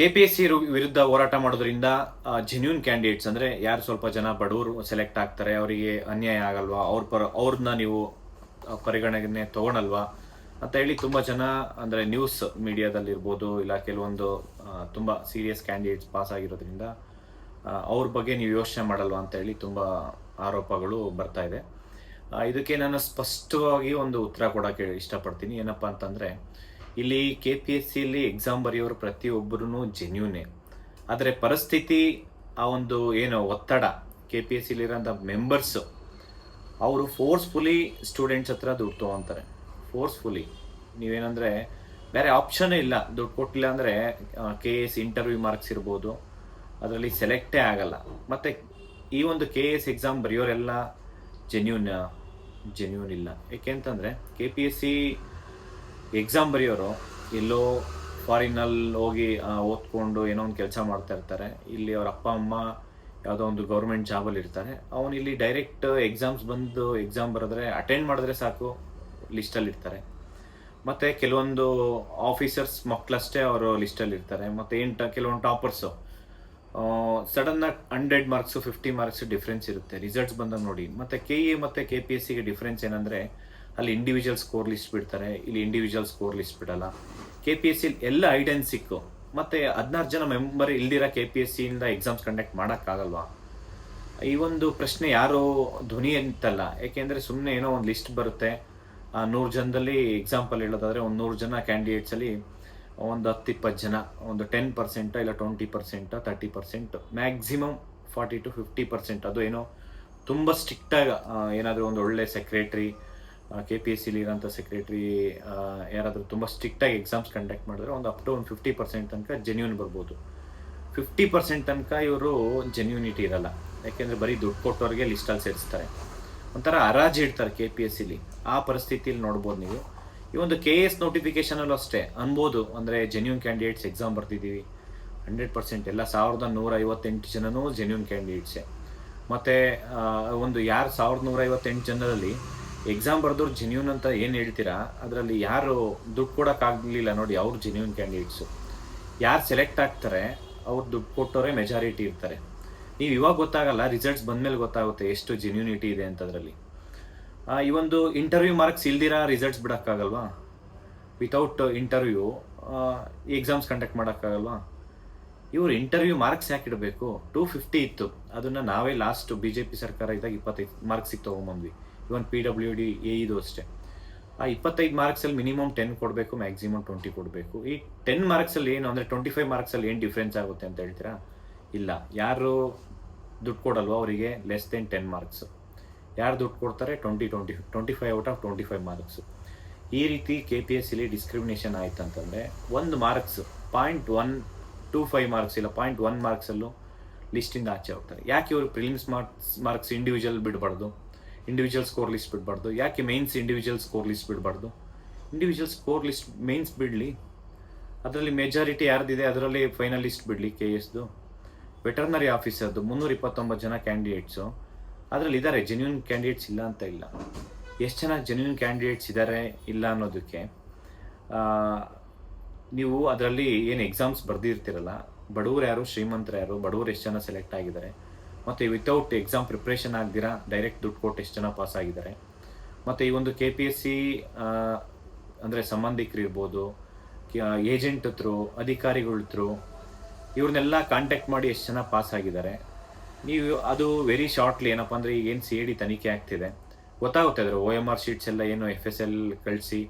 KPSC ವಿರುದ್ಧ ಹೋರಾಟ ಮಾಡೋದ್ರಿಂದ ಜೆನ್ಯೂನ್ ಕ್ಯಾಂಡಿಡೇಟ್ಸ್ ಅಂದರೆ ಯಾರು ಸ್ವಲ್ಪ ಜನ ಬಡವರು ಸೆಲೆಕ್ಟ್ ಆಗ್ತಾರೆ, ಅವರಿಗೆ ಅನ್ಯಾಯ ಆಗಲ್ವಾ, ಅವ್ರನ್ನ ನೀವು ಪರಿಗಣನೆ ತಗೊಳಲ್ವಾ ಅಂತ ಹೇಳಿ ತುಂಬ ಜನ ಅಂದರೆ ನ್ಯೂಸ್ ಮೀಡಿಯಾದಲ್ಲಿರ್ಬೋದು, ಇಲ್ಲ ಕೆಲವೊಂದು ತುಂಬ ಸೀರಿಯಸ್ ಕ್ಯಾಂಡಿಡೇಟ್ಸ್ ಪಾಸ್ ಆಗಿರೋದ್ರಿಂದ ಅವ್ರ ಬಗ್ಗೆ ನೀವು ಯೋಚನೆ ಮಾಡಲ್ವಾ ಅಂತ ಹೇಳಿ ತುಂಬ ಆರೋಪಗಳು ಬರ್ತಾ ಇದೆ. ಇದಕ್ಕೆ ನಾನು ಸ್ಪಷ್ಟವಾಗಿ ಒಂದು ಉತ್ತರ ಕೊಡೋಕ್ಕೆ ಇಷ್ಟಪಡ್ತೀನಿ. ಏನಪ್ಪ ಅಂತಂದರೆ, ಇಲ್ಲಿ KPSCಯಲ್ಲಿ ಎಕ್ಸಾಮ್ ಬರೆಯೋರು ಪ್ರತಿಯೊಬ್ಬರೂ ಜೆನ್ಯೂನೇ. ಆದರೆ ಪರಿಸ್ಥಿತಿ, ಆ ಒಂದು ಏನು ಒತ್ತಡ, KPSCಲಿರೋಂಥ ಮೆಂಬರ್ಸು ಅವರು ಫೋರ್ಸ್ಫುಲಿ ಸ್ಟೂಡೆಂಟ್ಸ್ ಹತ್ರ ದುಡ್ಡು ತೊಗೊತಾರೆ. ಫೋರ್ಸ್ಫುಲಿ ನೀವೇನಂದರೆ ಬೇರೆ ಆಪ್ಷನ್ನೇ ಇಲ್ಲ. ದುಡ್ಡು ಕೊಟ್ಟಿಲ್ಲ ಅಂದರೆ KS ಇಂಟರ್ವ್ಯೂ ಮಾರ್ಕ್ಸ್ ಇರ್ಬೋದು, ಅದರಲ್ಲಿ ಸೆಲೆಕ್ಟೇ ಆಗಲ್ಲ. ಮತ್ತು ಈ ಒಂದು KS ಎಕ್ಸಾಮ್ ಬರೆಯೋರೆಲ್ಲ ಜೆನ್ಯೂನ್ ಇಲ್ಲ. ಏಕೆಂತಂದರೆ KPSC ಎಕ್ಸಾಮ್ ಬರೆಯೋರು ಎಲ್ಲೋ ಫಾರಿನಲ್ಲಿ ಹೋಗಿ ಓದ್ಕೊಂಡು ಏನೋ ಒಂದು ಕೆಲಸ ಮಾಡ್ತಾ ಇರ್ತಾರೆ. ಇಲ್ಲಿ ಅವ್ರ ಅಪ್ಪ ಅಮ್ಮ ಯಾವುದೋ ಒಂದು ಗೌರ್ಮೆಂಟ್ ಜಾಬಲ್ಲಿ ಇರ್ತಾರೆ. ಅವನು ಇಲ್ಲಿ ಡೈರೆಕ್ಟ್ ಎಕ್ಸಾಮ್ಸ್ ಬಂದು ಎಕ್ಸಾಮ್ ಬರೆದ್ರೆ ಅಟೆಂಡ್ ಮಾಡಿದ್ರೆ ಸಾಕು, ಲಿಸ್ಟಲ್ಲಿ ಇರ್ತಾರೆ. ಮತ್ತು ಕೆಲವೊಂದು ಆಫೀಸರ್ಸ್ ಮಕ್ಕಳಷ್ಟೇ ಅವರು ಲಿಸ್ಟಲ್ಲಿ ಇರ್ತಾರೆ. ಮತ್ತು ಕೆಲವೊಂದು ಟಾಪರ್ಸು ಸಡನ್ನಾಗಿ 100 ಮಾರ್ಕ್ಸು 50 ಮಾರ್ಕ್ಸ್ ಡಿಫ್ರೆನ್ಸ್ ಇರುತ್ತೆ ರಿಸಲ್ಟ್ಸ್ ಬಂದಾಗ ನೋಡಿ. ಮತ್ತು KE ಮತ್ತು KPSCಗೆ ಡಿಫ್ರೆನ್ಸ್ ಏನಂದರೆ, ಅಲ್ಲಿ ಇಂಡಿವಿಜುವಲ್ ಸ್ಕೋರ್ ಲಿಸ್ಟ್ ಬಿಡ್ತಾರೆ, ಇಲ್ಲಿ ಇಂಡಿವಿಜುವಲ್ ಸ್ಕೋರ್ ಲಿಸ್ಟ್ ಬಿಡಲ್ಲ. KPSC ಎಲ್ಲ ಐಡೆನ್ ಸಿಕ್ಕು. ಮತ್ತು 16 ಜನ ಮೆಂಬರ್ ಇಲ್ದಿರ KPSCಯಿಂದ ಎಕ್ಸಾಮ್ಸ್ ಕಂಡಕ್ಟ್ ಮಾಡೋಕ್ಕಾಗಲ್ವಾ? ಈ ಒಂದು ಪ್ರಶ್ನೆ ಯಾರು ಧ್ವನಿ ಅಂತಲ್ಲ. ಏಕೆಂದರೆ ಸುಮ್ಮನೆ ಏನೋ ಒಂದು ಲಿಸ್ಟ್ ಬರುತ್ತೆ, 100 ಜನದಲ್ಲಿ ಎಕ್ಸಾಂಪಲ್ ಹೇಳೋದಾದರೆ ಒಂದು 100 ಜನ ಕ್ಯಾಂಡಿಡೇಟ್ಸಲ್ಲಿ ಒಂದು 10-20 ಜನ, ಒಂದು 10% ಇಲ್ಲ 20% 30%, ಮ್ಯಾಕ್ಸಿಮಮ್ 40 to 50%. ಅದು ಏನೋ ತುಂಬ ಸ್ಟ್ರಿಕ್ಟಾಗಿ ಏನಾದರೂ ಒಂದು ಒಳ್ಳೆ ಸೆಕ್ರೆಟ್ರಿ, KPSCಲಿ ಇರೋಂಥ ಸೆಕ್ರೆಟ್ರಿ ಯಾರಾದರೂ ತುಂಬ ಸ್ಟ್ರಿಕ್ಟಾಗಿ ಎಕ್ಸಾಮ್ಸ್ ಕಂಡಕ್ಟ್ ಮಾಡಿದ್ರೆ ಒಂದು ಅಪ್ ಟು ಒಂದು 50% ತನಕ ಜೆನ್ಯೂನ್ ಬರ್ಬೋದು. 50% ತನಕ ಇವರು ಜೆನ್ಯೂನಿಟಿ ಇರಲ್ಲ. ಯಾಕೆಂದರೆ ಬರೀ ದುಡ್ಡು ಕೊಟ್ಟವ್ರಿಗೆ ಲಿಸ್ಟಲ್ಲಿ ಸೇರಿಸ್ತಾರೆ, ಒಂಥರ ಹರಾಜು ಇಡ್ತಾರೆ KPSCಲಿ. ಆ ಪರಿಸ್ಥಿತಿಯಲ್ಲಿ ನೋಡ್ಬೋದು ನೀವು. ಈ ಒಂದು KS ನೋಟಿಫಿಕೇಷನಲ್ಲೂ ಅಷ್ಟೇ ಅನ್ಬೋದು, ಅಂದರೆ ಜೆನ್ಯೂನ್ ಕ್ಯಾಂಡಿಡೇಟ್ಸ್ ಎಕ್ಸಾಮ್ ಬರ್ತಿದ್ದೀವಿ 100%, ಎಲ್ಲ 1158 ಜನನೂ ಜೆನ್ಯೂನ್ ಕ್ಯಾಂಡಿಡೇಟ್ಸೇ. ಮತ್ತು ಒಂದು ಯಾರು 1158 ಜನರಲ್ಲಿ ಎಕ್ಸಾಮ್ ಬರೆದವ್ರು ಜೆನ್ಯೂನ್ ಅಂತ ಏನು ಹೇಳ್ತೀರಾ, ಅದರಲ್ಲಿ ಯಾರು ದುಡ್ಡು ಕೊಡೋಕ್ಕಾಗಲಿಲ್ಲ ನೋಡಿ, ಅವ್ರು ಜೆನ್ಯೂನ್ ಕ್ಯಾಂಡಿಡೇಟ್ಸು. ಯಾರು ಸೆಲೆಕ್ಟ್ ಆಗ್ತಾರೆ ಅವ್ರು ದುಡ್ಡು ಕೊಟ್ಟವರೇ ಮೆಜಾರಿಟಿ ಇರ್ತಾರೆ. ನೀವು ಇವಾಗ ಗೊತ್ತಾಗಲ್ಲ, ರಿಸಲ್ಟ್ಸ್ ಬಂದಮೇಲೆ ಗೊತ್ತಾಗುತ್ತೆ ಎಷ್ಟು ಜೆನ್ಯೂನಿಟಿ ಇದೆ ಅಂತದ್ರಲ್ಲಿ. ಈ ಒಂದು ಇಂಟರ್ವ್ಯೂ ಮಾರ್ಕ್ಸ್ ಇಲ್ದಿರ ರಿಸಲ್ಟ್ಸ್ ಬಿಡೋಕ್ಕಾಗಲ್ವಾ? ವಿತೌಟ್ ಇಂಟರ್ವ್ಯೂ ಎಕ್ಸಾಮ್ಸ್ ಕಂಡಕ್ಟ್ ಮಾಡೋಕ್ಕಾಗಲ್ವಾ? ಇವರು ಇಂಟರ್ವ್ಯೂ ಮಾರ್ಕ್ಸ್ ಯಾಕೆ ಇಡಬೇಕು? 250 ಇತ್ತು, ಅದನ್ನು ನಾವೇ ಲಾಸ್ಟ್ BJP ಸರ್ಕಾರ ಇದ್ದಾಗ 25 ಮಾರ್ಕ್ಸಿಗೆ ತೊಗೊಂಬಂದ್ವಿ. ಇವನ್ PWD ಇದು ಅಷ್ಟೇ. ಆ 25 ಮಾರ್ಕ್ಸಲ್ಲಿ ಮಿನಿಮಮ್ 10 ಕೊಡಬೇಕು, ಮ್ಯಾಕ್ಸಿಮಮ್ 20 ಕೊಡಬೇಕು. ಈ 10 ಮಾರ್ಕ್ಸಲ್ಲಿ ಏನು ಅಂದರೆ 25 ಮಾರ್ಕ್ಸಲ್ಲಿ ಏನು ಡಿಫ್ರೆನ್ಸ್ ಆಗುತ್ತೆ ಅಂತ ಹೇಳ್ತೀರಾ? ಇಲ್ಲ. ಯಾರು ದುಡ್ಡು ಕೊಡಲ್ವೋ ಅವರಿಗೆ ಲೆಸ್ ದೆನ್ 10 ಮಾರ್ಕ್ಸು. ಯಾರು ದುಡ್ಡು ಕೊಡ್ತಾರೆ 25 ಔಟ್ ಆಫ್ 25 ಮಾರ್ಕ್ಸು. ಈ ರೀತಿ KPSCಲಿ ಡಿಸ್ಕ್ರಿಮಿನೇಷನ್ ಆಯ್ತು ಅಂತಂದರೆ ಒಂದು ಮಾರ್ಕ್ಸ್ 0.125 ಮಾರ್ಕ್ಸ್ ಇಲ್ಲ 0.1 ಮಾರ್ಕ್ಸಲ್ಲೂ ಲಿಸ್ಟಿಂದ ಆಚೆ ಹೋಗ್ತಾರೆ. ಯಾಕೆ ಇವರು ಪ್ರಿಲಿಮ್ಸ್ ಮಾರ್ಕ್ಸ್ ಇಂಡಿವಿಜುವಲ್ ಬಿಡಬಾರ್ದು, ಇಂಡಿವಿಜುವಲ್ ಸ್ಕೋರ್ ಲಿಸ್ಟ್ ಬಿಡಬಾರ್ದು? ಯಾಕೆ ಮೇನ್ಸ್ ಇಂಡಿವಿಜುವಲ್ ಸ್ಕೋರ್ ಲಿಸ್ಟ್ ಬಿಡಬಾರ್ದು? ಇಂಡಿವಿಜುವಲ್ ಸ್ಕೋರ್ ಲಿಸ್ಟ್ ಮೇನ್ಸ್ ಬಿಡಲಿ, ಅದರಲ್ಲಿ ಮೆಜಾರಿಟಿ ಯಾರ್ದಿದೆ ಅದರಲ್ಲಿ ಫೈನಲ್ ಲಿಸ್ಟ್ ಬಿಡಲಿ. KSದು ವೆಟರ್ನರಿ ಆಫೀಸರ್ದು 329 ಜನ ಕ್ಯಾಂಡಿಡೇಟ್ಸು, ಅದರಲ್ಲಿ ಇದ್ದಾರೆ ಜೆನ್ಯೂನ್ ಕ್ಯಾಂಡಿಡೇಟ್ಸ್ ಇಲ್ಲ ಅಂತ ಇಲ್ಲ. ಎಷ್ಟು ಜನ ಜೆನ್ಯೂನ್ ಕ್ಯಾಂಡಿಡೇಟ್ಸ್ ಇದ್ದಾರೆ ಇಲ್ಲ ಅನ್ನೋದಕ್ಕೆ ನೀವು ಅದರಲ್ಲಿ ಏನು ಎಕ್ಸಾಮ್ಸ್ ಬರೆದಿರ್ತೀರಲ್ಲ, ಬಡವರು ಯಾರು ಶ್ರೀಮಂತರು ಯಾರು, ಬಡವರು ಎಷ್ಟು ಜನ ಸೆಲೆಕ್ಟ್ ಆಗಿದ್ದಾರೆ, ಮತ್ತು ವಿತೌಟ್ ಎಕ್ಸಾಮ್ ಪ್ರಿಪ್ರೇಷನ್ ಆಗದಿರಾ ಡೈರೆಕ್ಟ್ ದುಡ್ಡು ಕೊಟ್ಟು ಎಷ್ಟು ಜನ ಪಾಸ್ ಆಗಿದ್ದಾರೆ, ಮತ್ತು ಈ ಒಂದು KPSC ಅಂದರೆ ಸಂಬಂಧಿಕರು ಇರ್ಬೋದು, ಏಜೆಂಟ್ ಥ್ರೂ, ಅಧಿಕಾರಿಗಳ ಥ್ರೂ, ಇವ್ರನ್ನೆಲ್ಲ ಕಾಂಟ್ಯಾಕ್ಟ್ ಮಾಡಿ ಎಷ್ಟು ಜನ ಪಾಸ್ ಆಗಿದ್ದಾರೆ. ನೀವು ಅದು ವೆರಿ ಶಾರ್ಟ್ಲಿ ಏನಪ್ಪ ಅಂದರೆ, ಈಗ ಏನು CID ತನಿಖೆ ಆಗ್ತಿದೆ ಗೊತ್ತಾಗುತ್ತೆ. ಅದರ OMR ಶೀಟ್ಸ್ ಎಲ್ಲ ಏನು FSL ಕಳಿಸಿ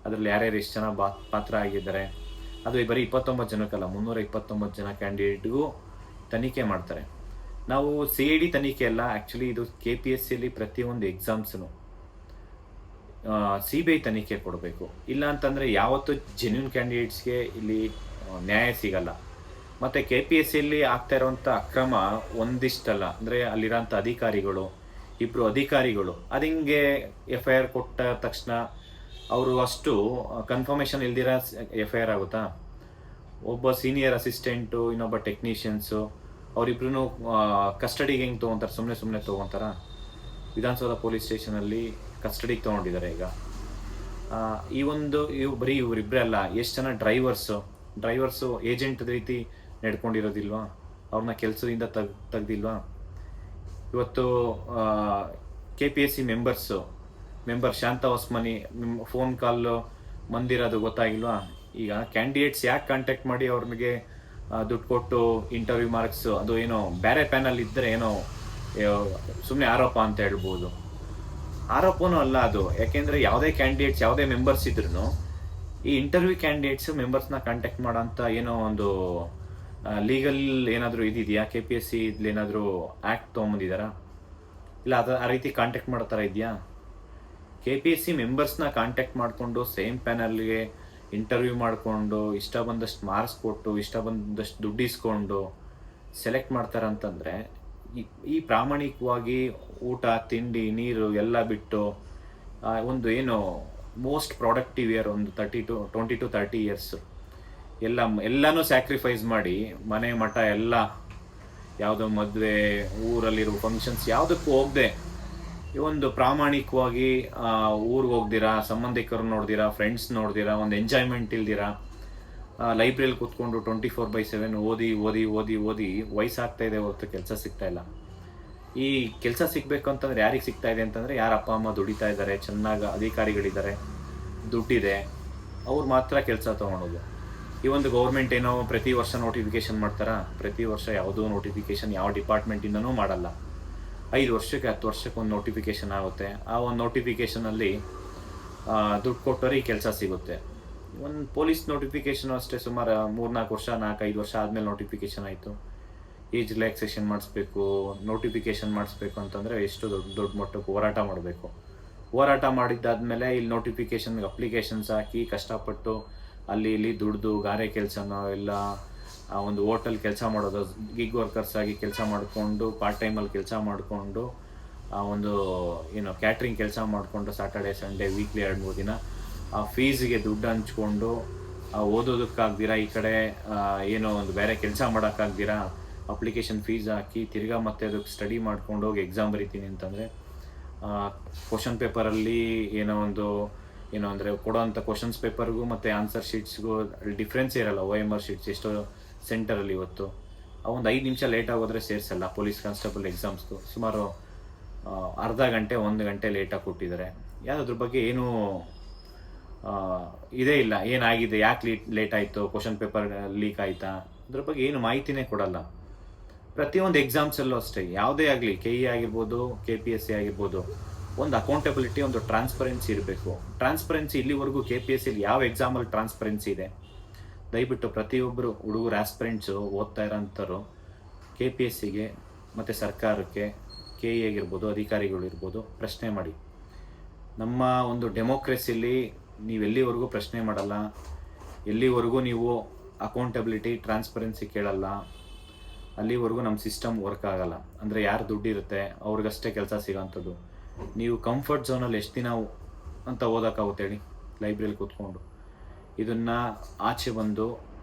ಅದರಲ್ಲಿ ಯಾರ್ಯಾರು ಎಷ್ಟು ಜನ ಪಾತ್ರ ಆಗಿದ್ದಾರೆ, ಅದು ಬರೀ 29 ಜನಕ್ಕಲ್ಲ 329 ಜನ ಕ್ಯಾಂಡಿಡೇಟ್ಗೂ ತನಿಖೆ ಮಾಡ್ತಾರೆ. ನಾವು CID ತನಿಖೆ ಎಲ್ಲ ಆ್ಯಕ್ಚುಲಿ ಇದು KPSCಯಲ್ಲಿ ಪ್ರತಿಯೊಂದು ಎಕ್ಸಾಮ್ಸೂ CBI ತನಿಖೆ ಕೊಡಬೇಕು. ಇಲ್ಲ ಅಂತಂದರೆ ಯಾವತ್ತೂ ಜೆನ್ಯೂನ್ ಕ್ಯಾಂಡಿಡೇಟ್ಸ್ಗೆ ಇಲ್ಲಿ ನ್ಯಾಯ ಸಿಗಲ್ಲ. ಮತ್ತು KPSCಯಲ್ಲಿ ಆಗ್ತಾ ಇರೋವಂಥ ಅಕ್ರಮ ಒಂದಿಷ್ಟಲ್ಲ, ಅಂದರೆ ಅಲ್ಲಿರೋಂಥ ಅಧಿಕಾರಿಗಳು, 2 ಅಧಿಕಾರಿಗಳು ಅದು ಹಿಂಗೆ FIR ಕೊಟ್ಟ ತಕ್ಷಣ ಅವರು ಅಷ್ಟು ಕನ್ಫರ್ಮೇಷನ್ ಇಲ್ದಿರ FIR ಆಗುತ್ತಾ? ಒಬ್ಬ ಸೀನಿಯರ್ ಅಸಿಸ್ಟೆಂಟು, ಇನ್ನೊಬ್ಬ ಟೆಕ್ನಿಷಿಯನ್ಸು, ಅವರಿಬ್ರು ಕಸ್ಟಡಿಗೆ ಹೆಂಗೆ ತೊಗೊತಾರೆ? ಸುಮ್ಮನೆ ತೊಗೊತಾರ? ವಿಧಾನಸೌಧ ಪೊಲೀಸ್ ಸ್ಟೇಷನಲ್ಲಿ ಕಸ್ಟಡಿಗೆ ತೊಗೊಂಡಿದ್ದಾರೆ ಈಗ. ಬರೀ ಇವರಿಬ್ಬರೇ ಅಲ್ಲ, ಎಷ್ಟು ಜನ ಡ್ರೈವರ್ಸು, ಡ್ರೈವರ್ಸು ಏಜೆಂಟ್ ರೀತಿ ನಡ್ಕೊಂಡಿರೋದಿಲ್ವಾ? ಅವ್ರನ್ನ ಕೆಲಸದಿಂದ ತೆಗ್ದಿಲ್ವಾ? ಇವತ್ತು KPSC ಮೆಂಬರ್ ಶಾಂತ ಹೊಸ್ಮನಿ ಫೋನ್ ಕಾಲ್ ಬಂದಿರೋದು ಗೊತ್ತಾಗಿಲ್ವಾ? ಈಗ ಕ್ಯಾಂಡಿಡೇಟ್ಸ್ ಯಾಕೆ ಕಾಂಟ್ಯಾಕ್ಟ್ ಮಾಡಿ ಅವ್ರಿಗೆ ದುಡ್ಡು ಕೊಟ್ಟು ಇಂಟರ್ವ್ಯೂ ಮಾರ್ಕ್ಸ್ ಅದು ಏನೋ ಬೇರೆ ಪ್ಯಾನಲ್ ಇದ್ದರೆ ಏನೋ ಸುಮ್ಮನೆ ಆರೋಪ ಅಂತ ಹೇಳ್ಬೋದು. ಆರೋಪನೂ ಅಲ್ಲ ಅದು. ಯಾಕೆಂದರೆ ಯಾವುದೇ ಕ್ಯಾಂಡಿಡೇಟ್ಸ್ ಯಾವುದೇ ಮೆಂಬರ್ಸ್ ಇದ್ರೂ ಈ ಇಂಟರ್ವ್ಯೂ ಕ್ಯಾಂಡಿಡೇಟ್ಸ್ ಮೆಂಬರ್ಸ್ನ ಕಾಂಟ್ಯಾಕ್ಟ್ ಮಾಡೋಂಥ ಏನೋ ಒಂದು ಲೀಗಲ್ ಏನಾದರೂ ಇದಿದೆಯಾ? KPSC ಏನಾದರೂ ಆ್ಯಕ್ಟ್ ತೊಗೊಂಬಂದಿದ್ದಾರಾ? ಇಲ್ಲ ಆ ರೀತಿ ಕಾಂಟ್ಯಾಕ್ಟ್ ಮಾಡೋ ಥರ ಇದೆಯಾ? KPSC ಮೆಂಬರ್ಸ್ನ ಕಾಂಟ್ಯಾಕ್ಟ್ ಮಾಡಿಕೊಂಡು ಸೇಮ್ ಪ್ಯಾನಲ್ಗೆ ಇಂಟರ್ವ್ಯೂ ಮಾಡಿಕೊಂಡು ಇಷ್ಟ ಬಂದಷ್ಟು ಮಾರ್ಕ್ಸ್ ಕೊಟ್ಟು ಇಷ್ಟ ಬಂದಷ್ಟು ದುಡ್ಡು ಇಸ್ಕೊಂಡು ಸೆಲೆಕ್ಟ್ ಮಾಡ್ತಾರಂತಂದರೆ ಈ ಪ್ರಾಮಾಣಿಕವಾಗಿ ಊಟ ತಿಂಡಿ ನೀರು ಎಲ್ಲ ಬಿಟ್ಟು ಒಂದು ಏನು ಮೋಸ್ಟ್ ಪ್ರೊಡಕ್ಟಿವ್ ಇಯರ್ ಒಂದು 20 to 30 ಇಯರ್ಸ್ ಎಲ್ಲನೂ ಸ್ಯಾಕ್ರಿಫೈಸ್ ಮಾಡಿ ಮನೆ ಮಠ ಎಲ್ಲ ಯಾವುದೋ ಮದುವೆ ಊರಲ್ಲಿರೋ ಫಂಕ್ಷನ್ಸ್ ಯಾವುದಕ್ಕೂ ಹೋಗದೆ ಒಂದು ಪ್ರಾಮಾಣಿಕವಾಗಿ ಊರಿಗೆ ಹೋಗ್ದಿರಾ, ಸಂಬಂಧಿಕರು ನೋಡ್ದಿರಾ, ಫ್ರೆಂಡ್ಸ್ ನೋಡ್ದಿರಾ, ಒಂದು ಎಂಜಾಯ್ಮೆಂಟ್ ಇಲ್ದಿರಾ, ಲೈಬ್ರರಿಲಿ ಕೂತ್ಕೊಂಡು 24/7 ಓದಿ ಓದಿ ಓದಿ ಓದಿ ವಯಸ್ಸಾಗ್ತಾ ಇದೆ ಹೊರತು ಕೆಲಸ ಸಿಗ್ತಾ ಇಲ್ಲ. ಈ ಕೆಲಸ ಸಿಗಬೇಕು ಅಂತಂದ್ರೆ ಯಾರಿಗೆ ಸಿಗ್ತಾ ಇದೆ ಅಂತಂದರೆ ಯಾರ ಅಪ್ಪ ಅಮ್ಮ ದುಡಿತಾ ಇದ್ದಾರೆ, ಚೆನ್ನಾಗಿ ಅಧಿಕಾರಿಗಳಿದ್ದಾರೆ, ದುಡ್ಡಿದೆ, ಅವ್ರು ಮಾತ್ರ ಕೆಲಸ ತೊಗೊಳೋದು. ಈ ಒಂದು ಗೌರ್ಮೆಂಟ್ ಏನೋ ಪ್ರತಿ ವರ್ಷ ನೋಟಿಫಿಕೇಶನ್ ಮಾಡ್ತಾರಾ? ಪ್ರತಿ ವರ್ಷ ಯಾವುದೋ ನೋಟಿಫಿಕೇಶನ್ ಯಾವ ಡಿಪಾರ್ಟ್ಮೆಂಟಿಂದನೂ ಮಾಡಲ್ಲ. 5 ವರ್ಷಕ್ಕೆ 10 ವರ್ಷಕ್ಕೆ ಒಂದು ನೋಟಿಫಿಕೇಶನ್ ಆಗುತ್ತೆ. ಆ ಒಂದು ನೋಟಿಫಿಕೇಷನಲ್ಲಿ ದುಡ್ಡು ಕೊಟ್ಟರೆ ಈ ಕೆಲಸ ಸಿಗುತ್ತೆ. ಒಂದು ಪೊಲೀಸ್ ನೋಟಿಫಿಕೇಶನ್ ಅಷ್ಟೇ ಸುಮಾರು 3-4 ವರ್ಷ 4-5 ವರ್ಷ ಆದಮೇಲೆ ನೋಟಿಫಿಕೇಶನ್ ಆಯಿತು. ಏಜ್ ರಿಲ್ಯಾಕ್ಸೇಷನ್ ಮಾಡಿಸ್ಬೇಕು, ನೋಟಿಫಿಕೇಶನ್ ಮಾಡಿಸ್ಬೇಕು ಅಂತಂದರೆ ಎಷ್ಟು ದೊಡ್ಡ ಮಟ್ಟಕ್ಕೆ ಹೋರಾಟ ಮಾಡಬೇಕು. ಹೋರಾಟ ಮಾಡಿದ್ದಾದಮೇಲೆ ಇಲ್ಲಿ ನೋಟಿಫಿಕೇಶನ್ಗೆ ಅಪ್ಲಿಕೇಶನ್ಸ್ ಹಾಕಿ ಕಷ್ಟಪಟ್ಟು ಅಲ್ಲಿ ಇಲ್ಲಿ ದುಡ್ದು ಗಾರೆ ಕೆಲಸನೋ ಎಲ್ಲ ಒಂದು ಹೋಟೆಲ್ ಕೆಲಸ ಮಾಡೋದು, ಗಿಗ್ ವರ್ಕರ್ಸ್ ಆಗಿ ಕೆಲಸ ಮಾಡಿಕೊಂಡು ಪಾರ್ಟ್ ಟೈಮಲ್ಲಿ ಕೆಲಸ ಮಾಡಿಕೊಂಡು ಒಂದು ಏನು ಕ್ಯಾಟ್ರಿಂಗ್ ಕೆಲಸ ಮಾಡಿಕೊಂಡು ಸ್ಯಾಟರ್ಡೆ ಸಂಡೇ ವೀಕ್ಲಿ 2-3 ದಿನ ಆ ಫೀಸ್ಗೆ ದುಡ್ಡು ಹಂಚ್ಕೊಂಡು ಓದೋದಕ್ಕಾಗ್ದಿರಾ, ಈ ಕಡೆ ಏನೋ ಒಂದು ಬೇರೆ ಕೆಲಸ ಮಾಡೋಕ್ಕಾಗ್ದಿರಾ ಅಪ್ಲಿಕೇಶನ್ ಫೀಸ್ ಹಾಕಿ ತಿರ್ಗಾ ಮತ್ತೆ ಅದಕ್ಕೆ ಸ್ಟಡಿ ಮಾಡ್ಕೊಂಡು ಹೋಗಿ ಎಕ್ಸಾಮ್ ಬರಿತೀನಿ ಅಂತಂದರೆ ಕ್ವಶನ್ ಪೇಪರಲ್ಲಿ ಏನೋ ಅಂದರೆ ಕೊಡೋವಂಥ ಕ್ವಶನ್ಸ್ ಪೇಪರ್ಗೂ ಮತ್ತು ಆನ್ಸರ್ ಶೀಟ್ಸ್ಗೂ ಡಿಫ್ರೆನ್ಸ್ ಇರಲ್ಲ. OMR ಶೀಟ್ಸ್ ಎಷ್ಟೋ ಸೆಂಟರಲ್ಲಿ ಇವತ್ತು ಒಂದು 5 ನಿಮಿಷ ಲೇಟಾಗಿ ಹೋದರೆ ಸೇರಿಸಲ್ಲ. ಪೊಲೀಸ್ ಕಾನ್ಸ್ಟೇಬಲ್ ಎಕ್ಸಾಮ್ಸ್ಗೂ ಸುಮಾರು ಅರ್ಧ ಗಂಟೆ 1 ಗಂಟೆ ಲೇಟಾಗಿ ಕೊಟ್ಟಿದ್ದಾರೆ. ಯಾವುದ್ರ ಬಗ್ಗೆ ಏನೂ ಇದೇ ಇಲ್ಲ, ಏನಾಗಿದೆ, ಯಾಕೆ ಲೇಟ್ ಆಯಿತು, ಕ್ವಶನ್ ಪೇಪರ್ ಲೀಕ್ ಆಯಿತಾ, ಅದ್ರ ಬಗ್ಗೆ ಏನು ಮಾಹಿತಿನೇ ಕೊಡಲ್ಲ. ಪ್ರತಿಯೊಂದು ಎಕ್ಸಾಮ್ಸಲ್ಲೂ ಅಷ್ಟೇ, ಯಾವುದೇ ಆಗಲಿ KE ಆಗಿರ್ಬೋದು, KPSC ಆಗಿರ್ಬೋದು, ಒಂದು ಅಕೌಂಟಬಿಲಿಟಿ, ಒಂದು ಟ್ರಾನ್ಸ್ಪರೆನ್ಸಿ ಇರಬೇಕು. ಟ್ರಾನ್ಸ್ಪರೆನ್ಸಿ ಇಲ್ಲಿವರೆಗೂ KPSCಲಿ ಯಾವ ಎಕ್ಸಾಮಲ್ಲಿ ಟ್ರಾನ್ಸ್ಪರೆನ್ಸಿ ಇದೆ? ದಯವಿಟ್ಟು ಪ್ರತಿಯೊಬ್ಬರು ಹುಡುಗರು ಆಸ್ಪಿರೆಂಟ್ಸು ಓದ್ತಾ ಇರೋಂಥವ್ರು KPSCಗೆ ಮತ್ತು ಸರ್ಕಾರಕ್ಕೆ, KE ಆಗಿರ್ಬೋದು, ಅಧಿಕಾರಿಗಳು ಇರ್ಬೋದು, ಪ್ರಶ್ನೆ ಮಾಡಿ. ನಮ್ಮ ಒಂದು ಡೆಮೋಕ್ರೆಸಿಲಿ ನೀವು ಎಲ್ಲಿವರೆಗೂ ಪ್ರಶ್ನೆ ಮಾಡಲ್ಲ, ಎಲ್ಲಿವರೆಗೂ ನೀವು ಅಕೌಂಟಬಿಲಿಟಿ ಟ್ರಾನ್ಸ್ಪರೆನ್ಸಿ ಕೇಳಲ್ಲ, ಅಲ್ಲಿವರೆಗೂ ನಮ್ಮ ಸಿಸ್ಟಮ್ ವರ್ಕ್ ಆಗಲ್ಲ. ಅಂದರೆ ಯಾರು ದುಡ್ಡಿರುತ್ತೆ ಅವ್ರಿಗಷ್ಟೇ ಕೆಲಸ ಸಿಗೋಂಥದ್ದು. ನೀವು ಕಂಫರ್ಟ್ ಝೋನಲ್ಲಿ ಎಷ್ಟು ದಿನ ಅಂತ ಓದೋಕ್ಕಾಗುತ್ತೆ ಹೇಳಿ ಲೈಬ್ರರಿಲಿ ಕೂತ್ಕೊಂಡು? ಇದನ್ನು ಆಚೆ ಬಂದು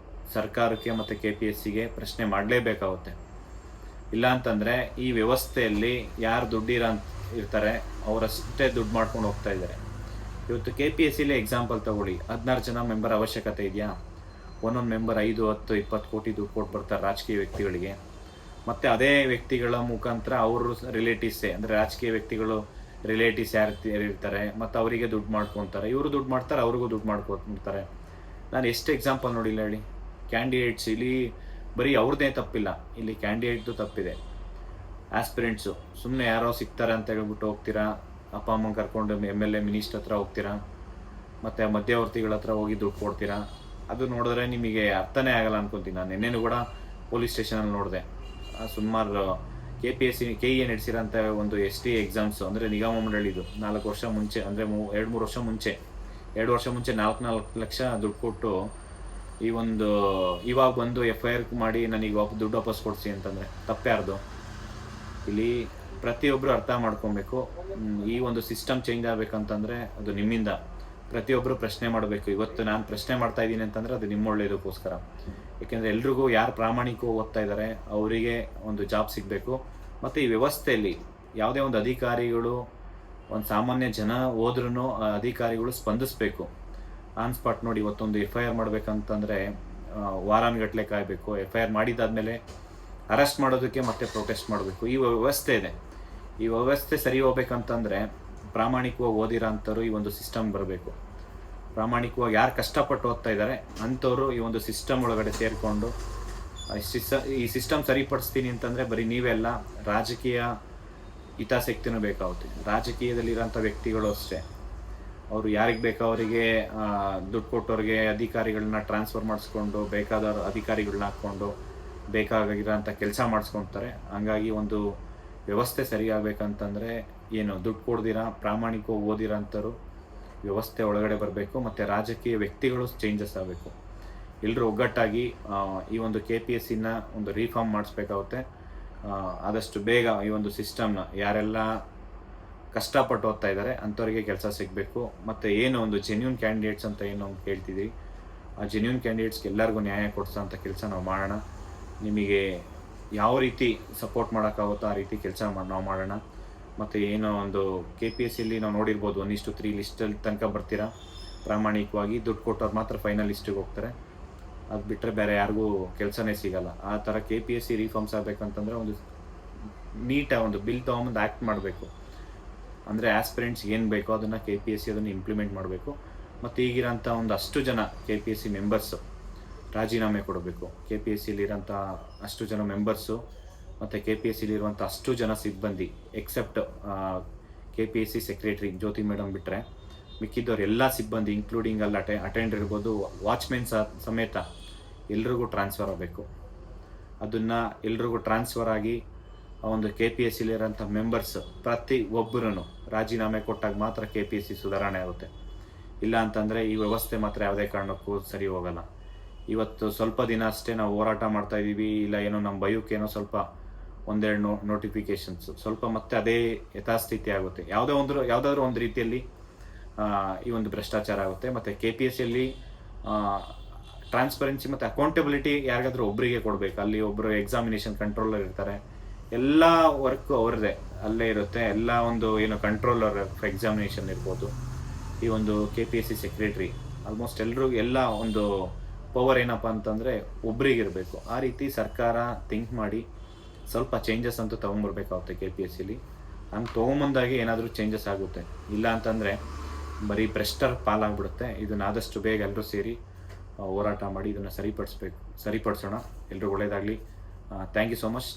ಸರ್ಕಾರಕ್ಕೆ ಮತ್ತು KPSCಗೆ ಪ್ರಶ್ನೆ ಮಾಡಲೇಬೇಕಾಗುತ್ತೆ. ಇಲ್ಲ ಅಂತಂದರೆ ಈ ವ್ಯವಸ್ಥೆಯಲ್ಲಿ ಯಾರು ಇರ್ತಾರೆ ಅವರಷ್ಟೇ ದುಡ್ಡು ಮಾಡ್ಕೊಂಡು ಹೋಗ್ತಾ ಇದ್ದಾರೆ. ಇವತ್ತು KPSCಲಿ ಎಕ್ಸಾಂಪಲ್ ತಗೊಳ್ಳಿ, 16 ಜನ ಮೆಂಬರ್ ಅವಶ್ಯಕತೆ ಇದೆಯಾ? ಒಂದೊಂದು ಮೆಂಬರ್ 5, 10, 20 ಕೋಟಿ ದುಡ್ಡು ಕೊಟ್ಟು ಬರ್ತಾರೆ ರಾಜಕೀಯ ವ್ಯಕ್ತಿಗಳಿಗೆ. ಮತ್ತು ಅದೇ ವ್ಯಕ್ತಿಗಳ ಮುಖಾಂತರ ಅವರು ರಿಲೇಟಿವ್ಸೇ, ಅಂದರೆ ರಾಜಕೀಯ ವ್ಯಕ್ತಿಗಳು ರಿಲೇಟಿವ್ಸ್ ಯಾರು ಇರ್ತಾರೆ ಮತ್ತು ಅವರಿಗೆ ದುಡ್ಡು ಮಾಡ್ಕೊತಾರೆ, ಇವರು ದುಡ್ಡು ಮಾಡ್ತಾರೆ, ಅವ್ರಿಗೂ ದುಡ್ಡು ಮಾಡ್ಕೊತಾರೆ. ನಾನು ಎಷ್ಟು ಎಕ್ಸಾಂಪಲ್ ನೋಡಿಲ್ಲ ಹೇಳಿ. ಕ್ಯಾಂಡಿಡೇಟ್ಸ್ ಇಲ್ಲಿ ಬರೀ ಅವ್ರದ್ದೇ ತಪ್ಪಿಲ್ಲ, ಇಲ್ಲಿ ಕ್ಯಾಂಡಿಡೇಟ್ದು ತಪ್ಪಿದೆ. ಆಸ್ಪಿರೆಂಟ್ಸು ಸುಮ್ಮನೆ ಯಾರೋ ಸಿಗ್ತಾರೆ ಅಂತ ಹೇಳ್ಬಿಟ್ಟು ಹೋಗ್ತೀರಾ, ಅಪ್ಪ ಅಮ್ಮ ಕರ್ಕೊಂಡು MLA ಮಿನಿಸ್ಟರ್ ಹತ್ರ ಹೋಗ್ತೀರಾ, ಮತ್ತು ಮಧ್ಯವರ್ತಿಗಳ ಹತ್ರ ಹೋಗಿ ದುಡ್ಡು ಕೊಡ್ತೀರಾ. ಅದು ನೋಡಿದ್ರೆ ನಿಮಗೆ ಅರ್ಥನೇ ಆಗಲ್ಲ ಅನ್ಕೊತೀನಿ. ನಾನು ನಿನ್ನೆನೂ ಕೂಡ ಪೊಲೀಸ್ ಸ್ಟೇಷನಲ್ಲಿ ನೋಡಿದೆ. ಸುಮಾರು KPSC KE ನಡೆಸಿರೋಂಥ ಒಂದು ST ಎಕ್ಸಾಮ್ಸು, ಅಂದರೆ ನಿಗಮ ಮಂಡಳಿದು 4 ವರ್ಷ ಮುಂಚೆ, ಅಂದರೆ 2-3 ವರ್ಷ ಮುಂಚೆ, 2 ವರ್ಷ ಮುಂಚೆ 4 ಲಕ್ಷ ದುಡ್ಡು ಕೊಟ್ಟು ಇವಾಗ ಬಂದು FIR ಮಾಡಿ ನನಗೆ ದುಡ್ಡು ವಾಪಸ್ ಕೊಡಿಸಿ ಅಂತಂದರೆ ತಪ್ಪ್ಯಾರ್ದು? ಇಲ್ಲಿ ಪ್ರತಿಯೊಬ್ಬರು ಅರ್ಥ ಮಾಡ್ಕೊಬೇಕು. ಈ ಒಂದು ಸಿಸ್ಟಮ್ ಚೇಂಜ್ ಆಗಬೇಕಂತಂದರೆ ಅದು ನಿಮ್ಮಿಂದ. ಪ್ರತಿಯೊಬ್ಬರು ಪ್ರಶ್ನೆ ಮಾಡಬೇಕು. ಇವತ್ತು ನಾನು ಪ್ರಶ್ನೆ ಮಾಡ್ತಾ ಇದ್ದೀನಿ ಅಂತಂದರೆ ಅದು ನಿಮ್ಮ ಒಳ್ಳೆಯದಕ್ಕೋಸ್ಕರ. ಏಕೆಂದರೆ ಎಲ್ರಿಗೂ ಯಾರು ಪ್ರಾಮಾಣಿಕವಾಗಿ ಓದ್ತಾ ಇದ್ದಾರೆ ಅವರಿಗೆ ಒಂದು ಜಾಬ್ ಸಿಗಬೇಕು. ಮತ್ತು ಈ ವ್ಯವಸ್ಥೆಯಲ್ಲಿ ಯಾವುದೇ ಒಂದು ಅಧಿಕಾರಿಗಳು, ಒಂದು ಸಾಮಾನ್ಯ ಜನ ಹೋದ್ರೂ ಆ ಅಧಿಕಾರಿಗಳು ಸ್ಪಂದಿಸಬೇಕು. ಆನ್ ಸ್ಪಾಟ್ ನೋಡಿ, ಇವತ್ತೊಂದು FIR ಮಾಡಬೇಕಂತಂದರೆ ವಾರಾನುಗಟ್ಟಲೆ ಕಾಯಬೇಕು. FIR ಮಾಡಿದ್ದಾದಮೇಲೆ ಅರೆಸ್ಟ್ ಮಾಡೋದಕ್ಕೆ ಮತ್ತೆ ಪ್ರೊಟೆಸ್ಟ್ ಮಾಡಬೇಕು. ಈ ವ್ಯವಸ್ಥೆ ಇದೆ. ಈ ವ್ಯವಸ್ಥೆ ಸರಿ ಹೋಗ್ಬೇಕಂತಂದರೆ ಪ್ರಾಮಾಣಿಕವಾಗಿ ಓದಿರೋ ಅಂಥವ್ರು ಈ ಒಂದು ಸಿಸ್ಟಮ್ ಬರಬೇಕು. ಪ್ರಾಮಾಣಿಕವಾಗಿ ಯಾರು ಕಷ್ಟಪಟ್ಟು ಓದ್ತಾ ಇದ್ದಾರೆ ಅಂಥವ್ರು ಈ ಒಂದು ಸಿಸ್ಟಮ್ ಒಳಗಡೆ ಸೇರಿಕೊಂಡು ಈ ಸಿಸ್ಟಮ್ ಸರಿಪಡಿಸ್ತೀನಿ ಅಂತಂದರೆ ಬರೀ ನೀವೆಲ್ಲ ರಾಜಕೀಯ ಹಿತಾಸಕ್ತಿನೂ ಬೇಕಾಗುತ್ತೆ. ರಾಜಕೀಯದಲ್ಲಿರೋಂಥ ವ್ಯಕ್ತಿಗಳು ಅಷ್ಟೇ, ಅವರು ಯಾರಿಗೆ ಬೇಕೋ ಅವರಿಗೆ ದುಡ್ಡು ಕೊಟ್ಟವ್ರಿಗೆ ಅಧಿಕಾರಿಗಳನ್ನ ಟ್ರಾನ್ಸ್ಫರ್ ಮಾಡಿಸ್ಕೊಂಡು ಬೇಕಾದವ್ರ ಅಧಿಕಾರಿಗಳನ್ನ ಹಾಕ್ಕೊಂಡು ಬೇಕಾಗಿರೋಂಥ ಕೆಲಸ ಮಾಡಿಸ್ಕೊತಾರೆ. ಹಂಗಾಗಿ ಒಂದು ವ್ಯವಸ್ಥೆ ಸರಿಯಾಗಬೇಕಂತಂದರೆ ಏನು ದುಡ್ಡು ಕೊಡ್ದಿರ ಪ್ರಾಮಾಣಿಕವಾಗಿ ಓದಿರೋಂಥವ್ರು ವ್ಯವಸ್ಥೆ ಒಳಗಡೆ ಬರಬೇಕು. ಮತ್ತು ರಾಜಕೀಯ ವ್ಯಕ್ತಿಗಳು ಚೇಂಜಸ್ ಆಗಬೇಕು. ಎಲ್ಲರೂ ಒಗ್ಗಟ್ಟಾಗಿ ಈ ಒಂದು KPSCನ ಒಂದು ರೀಫಾರ್ಮ್ ಮಾಡಿಸ್ಬೇಕಾಗುತ್ತೆ. ಆದಷ್ಟು ಬೇಗ ಈ ಒಂದು ಸಿಸ್ಟಮ್ನ ಯಾರೆಲ್ಲ ಕಷ್ಟಪಟ್ಟು ಓದ್ತಾ ಇದ್ದಾರೆ ಅಂಥವ್ರಿಗೆ ಕೆಲಸ ಸಿಗಬೇಕು. ಮತ್ತು ಏನು ಒಂದು ಜೆನ್ಯೂನ್ ಕ್ಯಾಂಡಿಡೇಟ್ಸ್ ಅಂತ ಏನು ಕೇಳ್ತಿದ್ದೀವಿ, ಆ ಜೆನ್ಯೂನ್ ಕ್ಯಾಂಡಿಡೇಟ್ಸ್ಗೆ ಎಲ್ಲರಿಗೂ ನ್ಯಾಯ ಕೊಡಿಸೋಂಥ ಕೆಲಸ ನಾವು ಮಾಡೋಣ. ನಿಮಗೆ ಯಾವ ರೀತಿ ಸಪೋರ್ಟ್ ಮಾಡೋಕ್ಕಾಗುತ್ತೋ ಆ ರೀತಿ ಕೆಲಸ ನಾವು ಮಾಡೋಣ. ಮತ್ತು ಏನೋ ಒಂದು KPSCಲಿ ನಾವು ನೋಡಿರ್ಬೋದು 1:3 ಲಿಸ್ಟಲ್ಲಿ ತನಕ ಬರ್ತೀರಾ. ಪ್ರಾಮಾಣಿಕವಾಗಿ ದುಡ್ಡು ಕೊಟ್ಟವ್ರು ಮಾತ್ರ ಫೈನಲ್ ಲಿಸ್ಟಿಗೆ ಹೋಗ್ತಾರೆ. ಅದು ಬಿಟ್ಟರೆ ಬೇರೆ ಯಾರಿಗೂ ಕೆಲಸನೇ ಸಿಗಲ್ಲ. ಆ ಥರ KPSC ರೀಫಾರ್ಮ್ಸ್ ಆಗಬೇಕಂತಂದರೆ ಒಂದು ನೀಟಾಗಿ ಒಂದು ಬಿಲ್ ತೊಗೊಂಬಂದು ಆ್ಯಕ್ಟ್ ಮಾಡಬೇಕು. ಅಂದರೆ ಆಸ್ಪಿರೆಂಟ್ಸ್ ಏನು ಬೇಕೋ ಅದನ್ನು KPSC ಅದನ್ನು ಇಂಪ್ಲಿಮೆಂಟ್ ಮಾಡಬೇಕು. ಮತ್ತು ಈಗಿರೋಂಥ ಒಂದು ಅಷ್ಟು ಜನ KPSC ಮೆಂಬರ್ಸು ರಾಜೀನಾಮೆ ಕೊಡಬೇಕು. KPSCಲಿರೋಂಥ ಅಷ್ಟು ಜನ ಮೆಂಬರ್ಸು ಮತ್ತು KPSCಲಿರುವಂಥ ಅಷ್ಟು ಜನ ಸಿಬ್ಬಂದಿ ಎಕ್ಸೆಪ್ಟ್ KPSC ಸೆಕ್ರೆಟ್ರಿ ಜ್ಯೋತಿ ಮೇಡಮ್ ಬಿಟ್ಟರೆ ಮಿಕ್ಕಿದ್ದವ್ರು ಎಲ್ಲ ಸಿಬ್ಬಂದಿ ಇನ್ಕ್ಲೂಡಿಂಗ್ ಅಲ್ಲಿ ಅಟೆಂಡರ್ ಇರ್ಬೋದು, ವಾಚ್ಮೆನ್ ಸಮೇತ ಎಲ್ರಿಗೂ ಟ್ರಾನ್ಸ್ಫರ್ ಆಗಬೇಕು. ಅದನ್ನು ಎಲ್ರಿಗೂ ಟ್ರಾನ್ಸ್ಫರ್ ಆಗಿ ಆ ಒಂದು KPSCಲಿರೋಂಥ ಮೆಂಬರ್ಸ್ ಪ್ರತಿ ಒಬ್ಬರೂ ರಾಜೀನಾಮೆ ಕೊಟ್ಟಾಗ ಮಾತ್ರ KPSC ಸುಧಾರಣೆ ಆಗುತ್ತೆ. ಇಲ್ಲ ಅಂತಂದರೆ ಈ ವ್ಯವಸ್ಥೆ ಮಾತ್ರ ಯಾವುದೇ ಕಾರಣಕ್ಕೂ ಸರಿ ಹೋಗಲ್ಲ. ಇವತ್ತು ಸ್ವಲ್ಪ ದಿನ ಅಷ್ಟೇ ನಾವು ಹೋರಾಟ ಮಾಡ್ತಾಯಿದ್ದೀವಿ, ಇಲ್ಲ ಏನೋ ನಮ್ಮ ಭಯಕ್ಕೇನೋ ಸ್ವಲ್ಪ ಒಂದೆರಡು ನೋಟಿಫಿಕೇಷನ್ಸ್ ಸ್ವಲ್ಪ ಮತ್ತೆ ಅದೇ ಯಥಾಸ್ಥಿತಿ ಆಗುತ್ತೆ. ಯಾವುದಾದ್ರೂ ಒಂದು ರೀತಿಯಲ್ಲಿ ಈ ಒಂದು ಭ್ರಷ್ಟಾಚಾರ ಆಗುತ್ತೆ. ಮತ್ತು KPSCಯಲ್ಲಿ ಟ್ರಾನ್ಸ್ಪರೆನ್ಸಿ ಮತ್ತು ಅಕೌಂಟಬಿಲಿಟಿ ಯಾರಿಗಾದ್ರೂ ಒಬ್ಬರಿಗೆ ಕೊಡಬೇಕು. ಅಲ್ಲಿ ಒಬ್ಬರು ಎಕ್ಸಾಮಿನೇಷನ್ ಕಂಟ್ರೋಲರ್ ಇರ್ತಾರೆ, ಎಲ್ಲ ವರ್ಕು ಅವ್ರದ್ದೇ ಅಲ್ಲೇ ಇರುತ್ತೆ. ಎಲ್ಲ ಒಂದು ಏನು ಕಂಟ್ರೋಲರ್ ಎಕ್ಸಾಮಿನೇಷನ್ ಇರ್ಬೋದು, ಈ ಒಂದು KPSC ಸೆಕ್ರೆಟ್ರಿ ಆಲ್ಮೋಸ್ಟ್ ಎಲ್ಲ ಒಂದು ಪವರ್ ಏನಪ್ಪ ಅಂತಂದರೆ ಒಬ್ರಿಗಿರಬೇಕು. ಆ ರೀತಿ ಸರ್ಕಾರ ಥಿಂಕ್ ಮಾಡಿ ಸ್ವಲ್ಪ ಚೇಂಜಸ್ ಅಂತೂ ತೊಗೊಂಬರ್ಬೇಕಾಗುತ್ತೆ KPSCಲಿ. ಹಂಗೆ ತೊಗೊಂಬಂದಾಗೆ ಏನಾದರೂ ಚೇಂಜಸ್ ಆಗುತ್ತೆ. ಇಲ್ಲ ಅಂತಂದರೆ ಬರೀ ಭ್ರಷ್ಟರ ಪಾಲಾಗ್ಬಿಡುತ್ತೆ. ಇದನ್ನು ಆದಷ್ಟು ಬೇಗ ಎಲ್ಲರೂ ಸೇರಿ ಹೋರಾಟ ಮಾಡಿ ಇದನ್ನು ಸರಿಪಡಿಸೋಣ. ಎಲ್ರಿಗೂ ಒಳ್ಳೆಯದಾಗಲಿ. Thank you so much.